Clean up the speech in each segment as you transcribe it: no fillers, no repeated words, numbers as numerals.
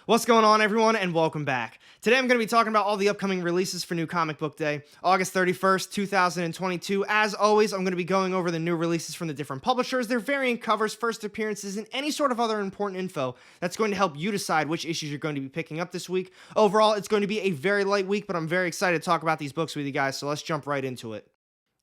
What's going on, everyone, and welcome back. Today I'm going to be talking about all the upcoming releases for New Comic Book Day, August 31st, 2022. As always, I'm going to be going over the new releases from the different publishers, their variant covers, first appearances, and any sort of other important info that's going to help you decide which issues you're going to be picking up this week. Overall, it's going to be a very light week, but I'm very excited to talk about these books with you guys, so let's jump right into it.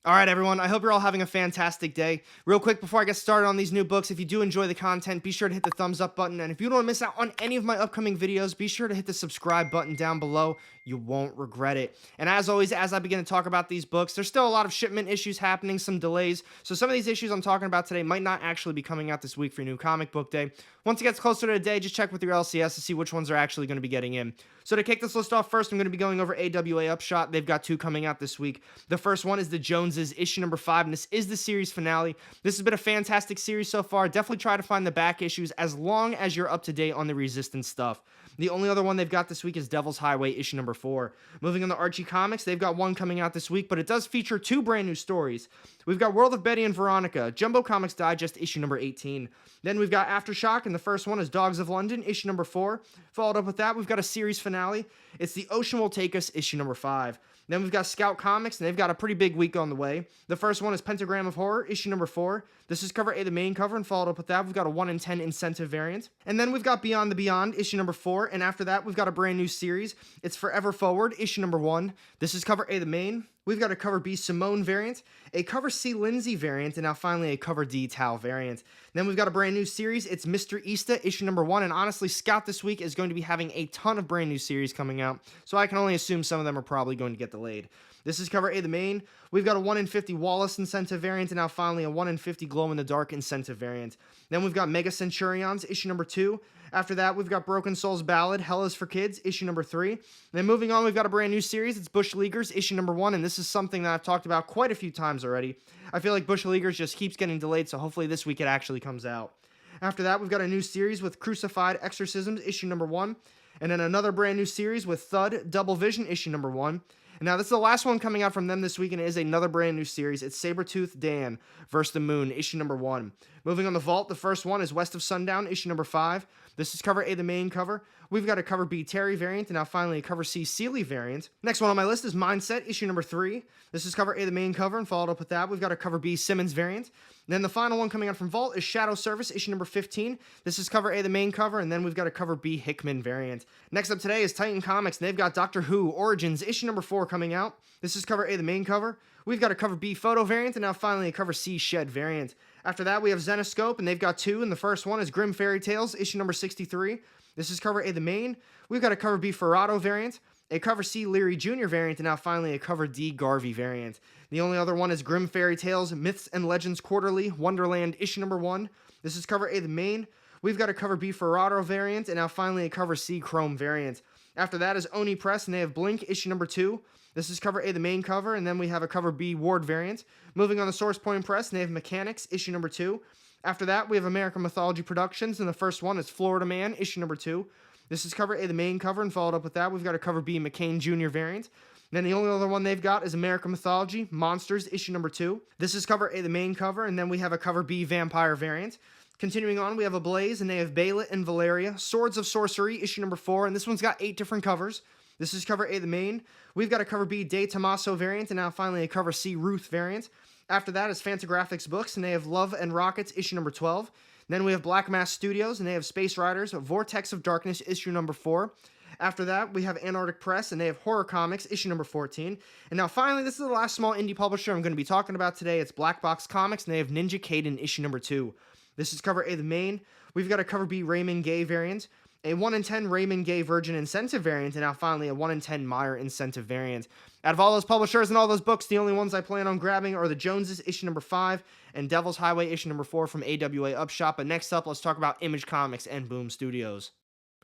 Alright everyone, I hope you're all having a fantastic day. Real quick before I get started on these new books, if you do enjoy the content, be sure to hit the thumbs up button, and if you don't want to miss out on any of my upcoming videos, be sure to hit the subscribe button down below. You won't regret it. And as always, as I begin to talk about these books, there's still a lot of shipment issues happening, some delays, so some of these issues I'm talking about today might not actually be coming out this week for New Comic Book Day. Once it gets closer to the day, just check with your LCS to see which ones are actually going to be getting in. So to kick this list off first, I'm going to be going over AWA Upshot. They've got two coming out this week. The first one is The Joneses, issue number 5, and this is the series finale. This has been a fantastic series so far. Definitely try to find the back issues as long as you're up to date on the Resistance stuff. The only other one they've got this week is Devil's Highway, issue number 4. Moving on to ARCOMICS, they've got one coming out this week, but it does feature two brand new stories. We've got World of Betty and Veronica, Jumbo Comics Digest, issue number 18. Then we've got Aftershock, and the first one is Dogs of London, issue number 4. Followed up with that, we've got a series finale. It's The Ocean Will Take Us, issue number 5. Then we've got Scout Comics, and they've got a pretty big week on the way. The first one is Pentagram of Horror, issue number 4. This is cover A, the main cover, and followed up with that, we've got a 1 in 10 incentive variant. And then we've got Beyond the Beyond, issue number 4, and after that, we've got a brand new series. It's Forever Forward, issue number 1. This is cover A, the main. We've got a cover B Simone variant, a cover C Lindsay variant, and now finally a cover D Tal variant. Then we've got a brand new series. It's Mr. Easta, issue number 1, and honestly, Scout this week is going to be having a ton of brand new series coming out, so I can only assume some of them are probably going to get delayed. This is cover A, the main. We've got a 1 in 50 Wallace incentive variant, and now finally a 1 in 50 Glow in the Dark incentive variant. Then we've got Mega Centurions, issue number 2. After that, we've got Broken Souls Ballad, Hell is for Kids, issue number 3. Then moving on, we've got a brand new series. It's Bush Leaguers, issue number 1, and this is something that I've talked about quite a few times already. I feel like Bush Leaguers just keeps getting delayed, so hopefully this week it actually comes out. After that, we've got a new series with Crucified Exorcisms, issue number 1. And then another brand new series with Thud, Double Vision, issue number 1. And now this is the last one coming out from them this week, and it is another brand new series. It's Sabretooth Dan vs. the Moon, issue number 1. Moving on the Vault, the first one is West of Sundown, issue number 5. This is cover A, the main cover. We've got a cover B Terry variant, and now finally a cover C Sealy variant. Next one on my list is Mindset, issue number 3. This is cover A, the main cover, and followed up with that, we've got a cover B Simmons variant. Then the final one coming out from Vault is Shadow Service, issue number 15. This is cover A, the main cover, and then we've got a cover B Hickman variant. Next up today is Titan Comics, and they've got Doctor Who Origins, issue number 4 coming out. This is cover A, the main cover. We've got a cover B Photo variant, and now finally a cover C Shed variant. After that, we have Zenoscope, and they've got two, and the first one is Grim Fairy Tales, issue number 63. This is cover A, the main. We've got a cover B Ferrado variant, a cover C Leary Jr. variant, and now finally a cover D Garvey variant. The only other one is Grim Fairy Tales, Myths and Legends Quarterly, Wonderland, issue number 1. This is cover A, the main. We've got a cover B Ferrado variant, and now finally a cover C Chrome variant. After that is Oni Press, and they have Blink, issue number 2. This is cover A, the main cover, and then we have a cover B Ward variant. Moving on to Source Point Press, and they have Mechanics, issue number 2. After that, we have American Mythology Productions, and the first one is Florida Man, issue number 2. This is cover A, the main cover, and followed up with that, we've got a cover B McCain Jr. variant. Then the only other one they've got is American Mythology, Monsters, issue number 2. This is cover A, the main cover, and then we have a cover B Vampire variant. Continuing on, we have Ablaze, and they have Bailet and Valeria, Swords of Sorcery, issue number 4, and this one's got 8 different covers. This is cover A, the main. We've got a cover B De Tomaso variant, and now finally a cover C Ruth variant. After that is Fantagraphics Books, and they have Love and Rockets, issue number 12. Then we have Black Mass Studios, and they have Space Riders, Vortex of Darkness, issue number 4. After that, we have Antarctic Press, and they have Horror Comics, issue number 14. And now finally, this is the last small indie publisher I'm going to be talking about today. It's Black Box Comics, and they have Ninja Kaiden, issue number 2. This is cover A, the main. We've got a cover B Raymond Gay variant, a 1 in 10 Raymond Gay Virgin incentive variant, and now finally a 1 in 10 Meyer incentive variant. Out of all those publishers and all those books, the only ones I plan on grabbing are the Joneses, issue number 5, and Devil's Highway, issue number 4 from AWA Upshot. But next up, let's talk about Image Comics and Boom Studios.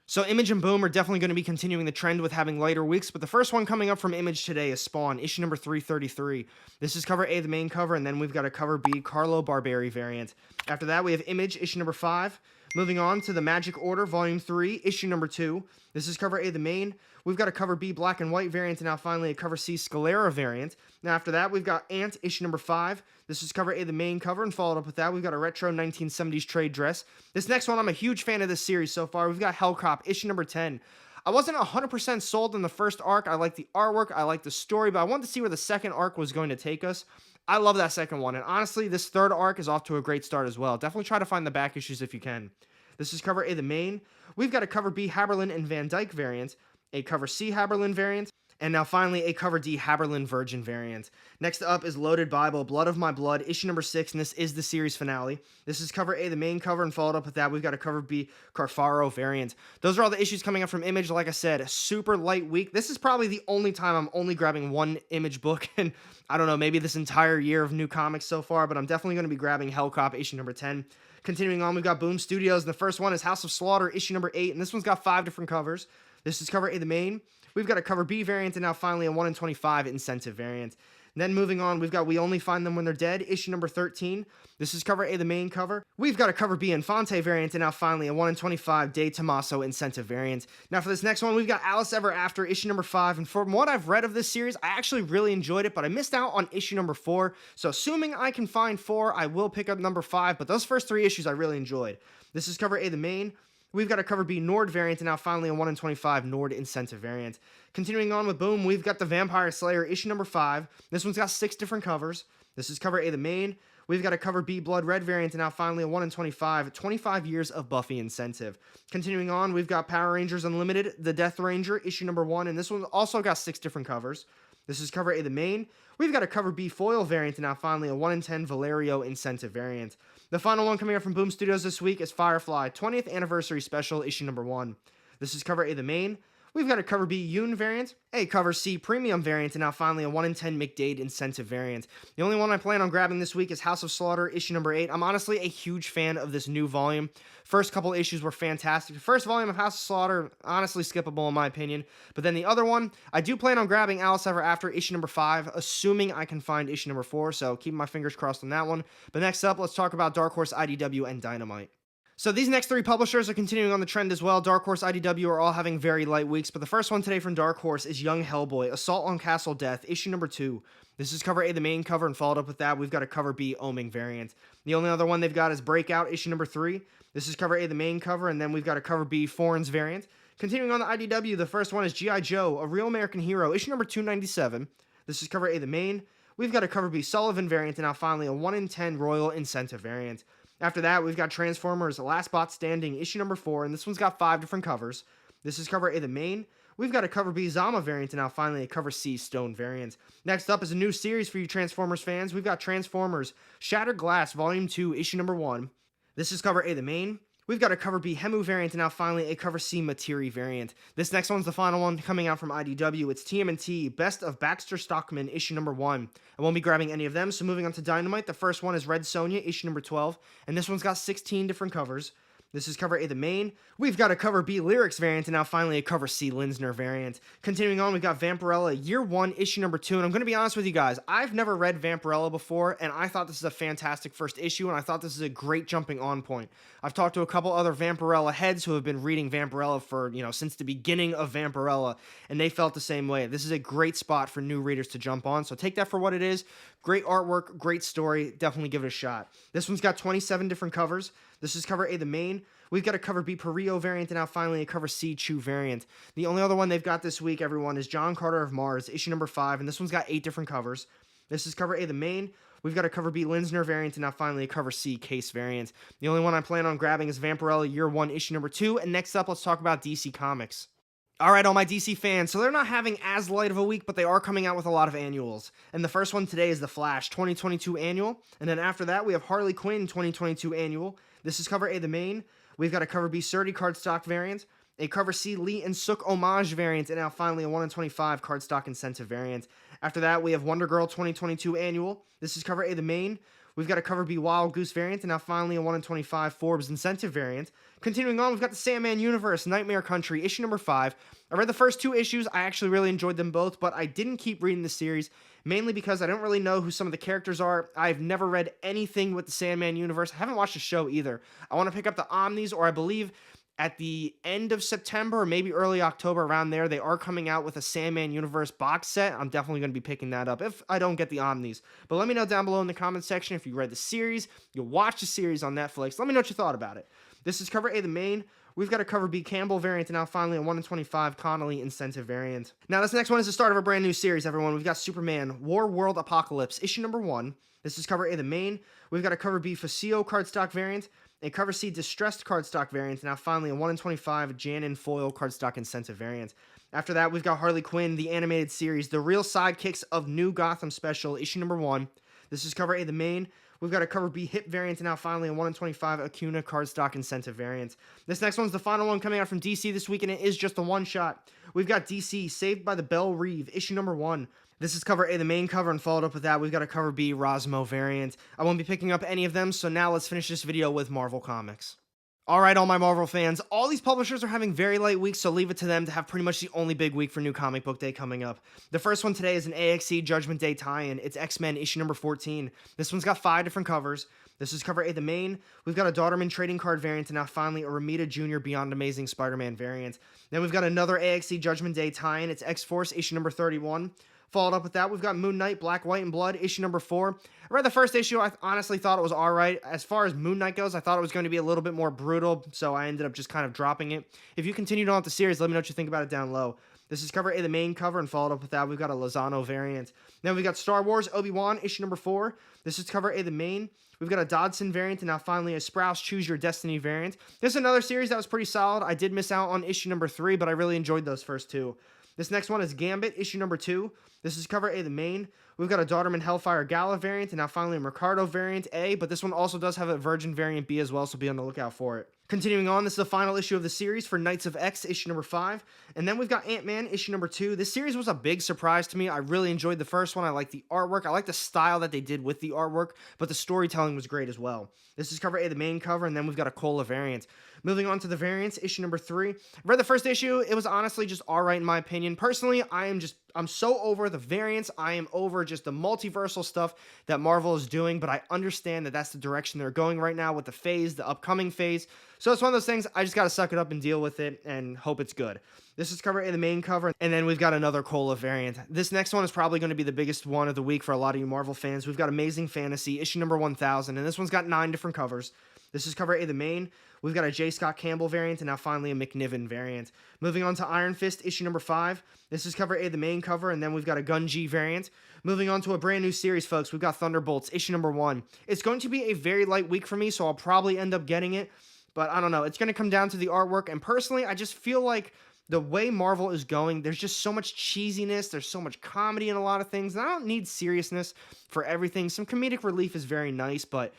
So Image and Boom are definitely going to be continuing the trend with having lighter weeks, but the first one coming up from Image today is Spawn, issue number 333. This is cover A, the main cover, and then we've got a cover B Carlo Barberi variant. After that, we have Image, issue number 5. Moving on to the Magic Order Volume 3, Issue number 2. This is cover A, the main. We've got a cover B black and white variant, and now finally a cover C Scalera variant. Now after that, we've got Ant, issue number 5. This is cover A, the main cover, and followed up with that, we've got a retro 1970s trade dress. This next one, I'm a huge fan of this series so far. We've got Hellcop, issue number 10. I wasn't 100% sold on the first arc. I like the artwork, I like the story, but I wanted to see where the second arc was going to take us. I love that second one, and honestly, this third arc is off to a great start as well. Definitely try to find the back issues if you can. This is cover A, the main. We've got a cover B Haberlin and Van Dyke variant, a cover C Haberlin variant, and now finally a cover D Haberlin Virgin variant. Next up is Loaded Bible, Blood of My Blood, issue number 6, and this is the series finale. This is cover A, the main cover, and followed up with that, we've got a cover B Carfaro variant. Those are all the issues coming up from Image. Like I said, a super light week. This is probably the only time I'm only grabbing one Image book, and I don't know, maybe this entire year of new comics so far, but I'm definitely going to be grabbing Hellcop, issue number 10. Continuing on, we've got Boom Studios, and the first one is House of Slaughter, issue number 8, and this one's got 5 different covers. This is cover A, the main. We've got a cover B variant, and now finally a 1 in 25 incentive variant. And then moving on, we've got We Only Find Them When They're Dead, issue number 13. This is cover A, the main cover. We've got a cover B Infante variant, and now finally a 1 in 25 De Tomaso incentive variant. Now for this next one, we've got Alice Ever After, issue number 5. And from what I've read of this series, I actually really enjoyed it, but I missed out on issue number 4. So assuming I can find 4, I will pick up number 5, but those first 3 issues I really enjoyed. This is cover A, the main. We've got a cover B Nord variant, and now finally a 1 in 25 Nord incentive variant. Continuing on with Boom, we've got the Vampire Slayer, issue number 5. This one's got 6 different covers. This is cover A, the main. We've got a cover B Blood Red variant, and now finally a 1 in 25 years of Buffy incentive. Continuing on, we've got Power Rangers Unlimited, the Death Ranger, issue number 1, and this one also got 6 different covers. This is cover A, the main. We've got a cover B foil variant, and now finally a 1 in 10 Valerio incentive variant. The final one coming up from Boom Studios this week is Firefly, 20th Anniversary Special, issue number 1. This is cover A, the main. We've got a cover B Yoon variant, a cover C Premium variant, and now finally a 1 in 10 McDade incentive variant. The only one I plan on grabbing this week is House of Slaughter, issue number 8. I'm honestly a huge fan of this new volume. First couple issues were fantastic. The first volume of House of Slaughter, honestly skippable in my opinion. But then the other one, I do plan on grabbing Alice Ever After, issue number 5, assuming I can find issue number 4, so keeping my fingers crossed on that one. But next up, let's talk about Dark Horse, IDW, and Dynamite. So these next 3 publishers are continuing on the trend as well. Dark Horse, IDW are all having very light weeks, but the first one today from Dark Horse is Young Hellboy, Assault on Castle Death, issue number 2. This is cover A, the main cover, and followed up with that, we've got a cover B Oming variant. The only other one they've got is Breakout, issue number 3. This is cover A, the main cover, and then we've got a cover B Foreign's variant. Continuing on the IDW, the first one is G.I. Joe, A Real American Hero, issue number 297. This is cover A, the main. We've got a cover B Sullivan variant, and now finally a 1 in 10 Royal Incentive variant. After that, we've got Transformers, Last Bot Standing, issue number 4, and this one's got 5 different covers. This is cover A, the main. We've got a cover B Zama variant, and now finally a cover C Stone variant. Next up is a new series for you Transformers fans. We've got Transformers, Shattered Glass, volume 2, issue number 1. This is cover A, the main. We've got a cover B Hemu variant, and now finally a cover C Materi variant. This next one's the final one coming out from IDW. It's TMNT, Best of Baxter Stockman, issue number 1. I won't be grabbing any of them, so moving on to Dynamite, the first one is Red Sonja, issue number 12, and this one's got 16 different covers. This is cover A, the main. We've got a cover B Lyrics variant, and now finally a cover C Linsner variant. Continuing on, we've got Vampirella, year 1, issue number 2, and I'm going to be honest with you guys, I've never read Vampirella before, and I thought this is a fantastic first issue, and I thought this is a great jumping on point. I've talked to a couple other Vampirella heads who have been reading Vampirella for, since the beginning of Vampirella, and they felt the same way. This is a great spot for new readers to jump on, so take that for what it is. Great artwork, great story, definitely give it a shot. This one's got 27 different covers. This is cover A, the main. We've got a cover B Perillo variant, and now finally a cover C Chew variant. The only other one they've got this week, everyone, is John Carter of Mars, issue number 5, and this one's got 8 different covers. This is cover A, the main. We've got a cover B Linsner variant, and now finally a cover C Case variant. The only one I plan on grabbing is Vampirella, year 1, issue number 2, and next up, let's talk about DC Comics. Alright, all my DC fans, so they're not having as light of a week, but they are coming out with a lot of annuals. And the first one today is The Flash 2022 annual, and then after that, we have Harley Quinn 2022 annual. This is cover A, the main. We've got a cover B Surdy cardstock variant, a cover C Lee and Sook homage variant, and now finally a 1 in 25 cardstock incentive variant. After that, we have Wonder Girl 2022 annual. This is cover A, the main. we've got a Cover B Wild Goose variant, and now finally a 1 in 25 Forbes incentive variant. Continuing on, we've got the Sandman Universe, Nightmare Country, issue number 5. I read the first 2 issues. I actually really enjoyed them both, but I didn't keep reading the series, mainly because I don't really know who some of the characters are. I've never read anything with the Sandman Universe. I haven't watched the show either. I want to pick up the Omnis, or I believe at the end of September or maybe early October, around there, they are coming out with a Sandman Universe box set. I'm definitely going to be picking that up if I don't get the Omnis. But let me know down below in the comments section if you read the series, you watched the series on Netflix. Let me know what you thought about it. This is Cover A, the main. We've got a Cover B Campbell variant, and now finally a 1 in 25 Connolly incentive variant. Now, this next one is the start of a brand new series, everyone. We've got Superman War World Apocalypse, issue number 1. This is Cover A, the main. We've got a Cover B Facio cardstock variant, a Cover C Distressed cardstock variant, and now finally a 1 in 25 Janin foil cardstock incentive variant. After that, we've got Harley Quinn, the animated series, The Real Sidekicks of New Gotham Special, issue number 1. This is Cover A, the main. We've got a Cover B Hip variant, and now finally a 1 in 25 Acuna cardstock incentive variant. This next one's the final one coming out from DC this week, and it is just a one-shot. We've got DC Saved by the Belle Reve, issue number 1. This is Cover A, the main cover, and followed up with that, we've got a Cover B Rosmo variant. I won't be picking up any of them, so now let's finish this video with Marvel Comics. Alright, all my Marvel fans, all these publishers are having very light weeks, so leave it to them to have pretty much the only big week for New Comic Book Day coming up. The first one today is an AXE Judgment Day tie-in. It's X-Men issue number 14. This one's got 5 different covers. This is Cover A, the main. We've got a Daughterman trading card variant, and now finally a Romita Jr. Beyond Amazing Spider-Man variant. Then we've got another AXE Judgment Day tie-in. It's X-Force issue number 31. Followed up with that, we've got Moon Knight, Black, White, and Blood, issue number 4. I read the first issue. I honestly thought it was alright. As far as Moon Knight goes, I thought it was going to be a little bit more brutal, so I ended up just kind of dropping it. If you continued on with the series, let me know what you think about it down low. This is Cover A, the main cover, and followed up with that, we've got a Lozano variant. Then we've got Star Wars, Obi-Wan, issue number 4. This is Cover A, the main. We've got a Dodson variant, and now finally a Sprouse Choose Your Destiny variant. This is another series that was pretty solid. I did miss out on issue number 3, but I really enjoyed those first 2. This next one is Gambit, issue number 2. This is Cover A, the main. We've got a Daughterman Hellfire Gala variant, and now finally a Mercado variant A, but this one also does have a Virgin variant B as well, so be on the lookout for it. Continuing on, this is the final issue of the series for Knights of X, issue number 5. And then we've got Ant-Man, issue number 2. This series was a big surprise to me. I really enjoyed the first one. I like the artwork. I like the style that they did with the artwork, but the storytelling was great as well. This is Cover A, the main cover, and then we've got a Cola variant. Moving on to the variants, issue number 3. I read the first issue. It was honestly just alright in my opinion. Personally, I'm so over the variants. I am over just the multiversal stuff that Marvel is doing, but I understand that that's the direction they're going right now with the phase, the upcoming phase. So it's one of those things, I just got to suck it up and deal with it and hope it's good. This is Cover A, the main cover, and then we've got another Cola variant. This next one is probably going to be the biggest one of the week for a lot of you Marvel fans. We've got Amazing Fantasy, issue number 1000, and this one's got 9 different covers. This is Cover A, the main. We've got a J. Scott Campbell variant, and now finally a McNiven variant. Moving on to Iron Fist, issue number 5. This is Cover A, the main cover, and then we've got a Gun-G variant. Moving on to a brand new series, folks. We've got Thunderbolts, issue number 1. It's going to be a very light week for me, so I'll probably end up getting it. But I don't know. It's going to come down to the artwork, and personally, I just feel like the way Marvel is going, there's just so much cheesiness, there's so much comedy in a lot of things, and I don't need seriousness for everything. Some comedic relief is very nice, but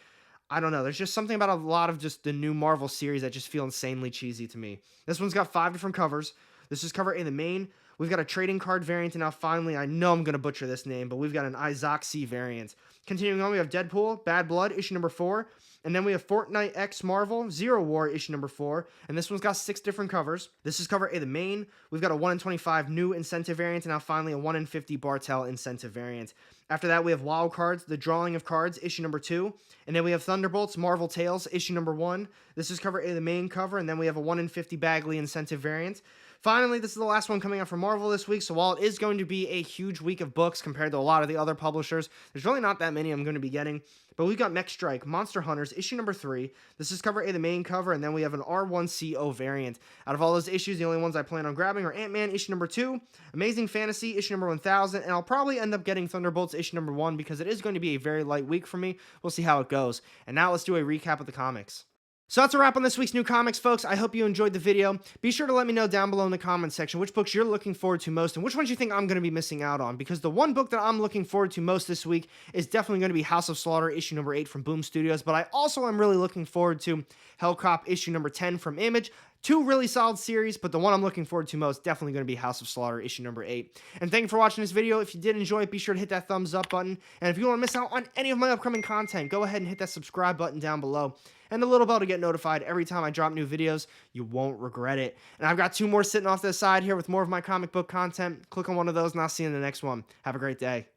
I don't know. There's just something about a lot of just the new Marvel series that just feel insanely cheesy to me. This one's got 5 different covers. This is Cover A, the main. We've got a trading card variant, and now finally, I know I'm going to butcher this name, but we've got an Izoxy variant. Continuing on, we have Deadpool, Bad Blood, issue number 4. And then we have Fortnite X Marvel, Zero War, issue number 4. And this one's got 6 different covers. This is Cover A, the main. We've got a 1 in 25 new incentive variant, and now finally a 1 in 50 Bartel incentive variant. After that, we have Wild Cards, The Drawing of Cards, issue number 2. And then we have Thunderbolts, Marvel Tales, issue number 1. This is Cover A, the main cover. And then we have a 1 in 50 Bagley incentive variant. Finally, this is the last one coming out from Marvel this week, so while it is going to be a huge week of books compared to a lot of the other publishers, there's really not that many I'm going to be getting. But we've got Mech Strike, Monster Hunters, issue number 3. This is Cover A, the main cover, and then we have an R1CO variant. Out of all those issues, the only ones I plan on grabbing are Ant-Man, issue number 2, Amazing Fantasy, issue number 1000, and I'll probably end up getting Thunderbolts, issue number 1, because it is going to be a very light week for me. We'll see how it goes. And now let's do a recap of the comics. So that's a wrap on this week's new comics, folks. I hope you enjoyed the video. Be sure to let me know down below in the comments section which books you're looking forward to most and which ones you think I'm going to be missing out on, because the one book that I'm looking forward to most this week is definitely going to be House of Slaughter, issue number 8 from Boom Studios, but I also am really looking forward to Hellcop, issue number 10 from Image. Two really solid series, but the one I'm looking forward to most definitely going to be House of Slaughter issue number 8. And thank you for watching this video. If you did enjoy it, be sure to hit that thumbs up button. And if you don't want to miss out on any of my upcoming content, go ahead and hit that subscribe button down below and the little bell to get notified every time I drop new videos. You won't regret it. And I've got 2 more sitting off to the side here with more of my comic book content. Click on one of those and I'll see you in the next one. Have a great day.